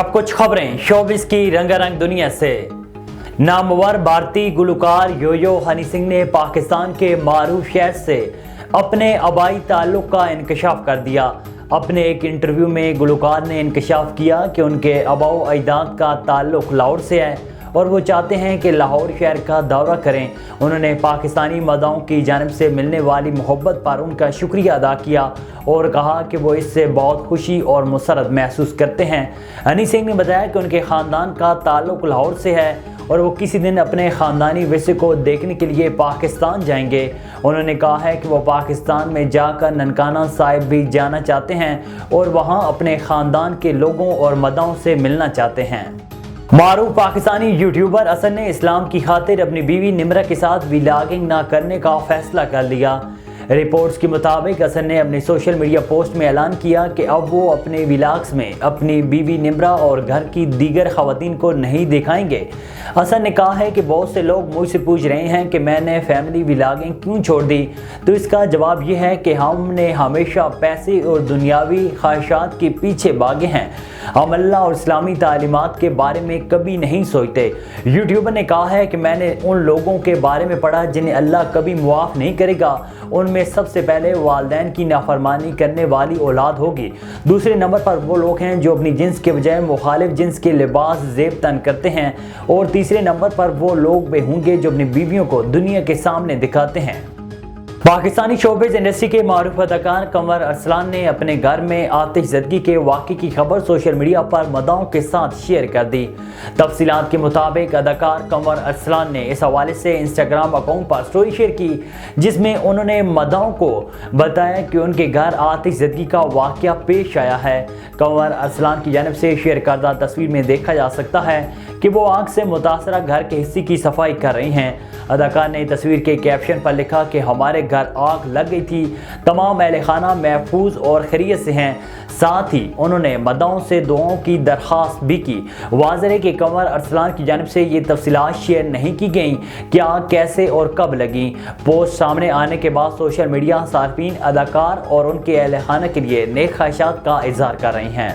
अब कुछ खबरें शोबिस की रंगारंग दुनिया से। नामवर भारतीय गुलकार यो-यो हनी सिंह ने पाकिस्तान के मारूफ शहर से अपने आबाई ताल्लुक का इंकशाफ कर दिया। अपने एक इंटरव्यू में गुलकार ने इंकशाफ किया कि उनके आबाओ अजदाद का ताल्लुक लाहौर से है और वो चाहते हैं कि लाहौर शहर का दौरा करें। उन्होंने पाकिस्तानी मदाओं की जानिब से मिलने वाली मोहब्बत पर उनका शुक्रिया अदा किया और कहा कि वो इससे बहुत खुशी और मुसरत महसूस करते हैं। हनी सिंह ने बताया कि उनके ख़ानदान का ताल्लुक लाहौर से है और वो किसी दिन अपने ख़ानदानी विरसे को देखने के लिए पाकिस्तान जाएंगे। उन्होंने कहा है कि वो पाकिस्तान में जाकर ननकाना साहिब भी जाना चाहते हैं और वहाँ अपने ख़ानदान के लोगों और मदाओं से मिलना चाहते हैं। मारूफ पाकिस्तानी यूट्यूबर असद ने इस्लाम की खातिर अपनी बीवी निम्रा के साथ व्लॉगिंग ना करने का फैसला कर लिया। रिपोर्ट्स के मुताबिक असद ने अपने सोशल मीडिया पोस्ट में ऐलान किया कि अब वो अपने व्लॉग्स में अपनी बीवी निम्रा और घर की दीगर खवातीन को नहीं दिखाएंगे। असद ने कहा है कि बहुत से लोग मुझसे पूछ रहे हैं कि मैंने फैमिली व्लॉगिंग क्यों छोड़ दी, तो इसका जवाब ये है कि हमने हमेशा पैसे और दुनियावी ख्वाहिशात के पीछे भागे हैं। हम अल्लाह और इस्लामी तालीमात के बारे में कभी नहीं सोचते। यूट्यूबर ने कहा है कि मैंने उन लोगों के बारे में पढ़ा जिन्हें अल्लाह कभी मुआफ़ नहीं करेगा। उनमें सबसे पहले वालिदैन की नाफरमानी करने वाली औलाद होगी। दूसरे नंबर पर वो लोग हैं जो अपनी जिन्स के बजाय मुखालिफ जिन्स के लिबास ज़ेब तन करते हैं और तीसरे नंबर पर वो लोग भी होंगे जो अपनी बीवियों को दुनिया के सामने दिखाते हैं। पाकिस्तानी शोबिज़ इंडस्ट्री के मारूफ अदाकार कंवर अरसलान ने अपने घर में आतिशज़दगी के वाक़े की खबर सोशल मीडिया पर मदाओं के साथ शेयर कर दी। तफसीलात के मुताबिक अदाकार कंवर अरसलान ने इस हवाले से इंस्टाग्राम अकाउंट पर स्टोरी शेयर की, जिसमें उन्होंने मदाओं को बताया कि उनके घर आतिशज़दगी का वाक़या पेश आया है। कंवर अरसलान की जानिब से शेयर करदा तस्वीर में देखा जा सकता है कि वो आग से मुतासरा घर के हिस्से की सफाई कर रही हैं। अदाकार ने तस्वीर के कैप्शन पर लिखा कि हमारे घर आग लग गई थी, तमाम अहले खाना महफूज और खैरियत से हैं। साथ ही उन्होंने मदाओं से दुआओं की दरख्वास्त भी की। वाज़ेह है कि कंवर अरसलान की जानिब से ये तफसीलात शेयर नहीं की गई कि आग कैसे और कब लगी। पोस्ट सामने आने के बाद सोशल मीडिया सार्फिन अदाकार और उनके अहले खाना के लिए नेक ख्वाहिशात का इजहार कर रही हैं।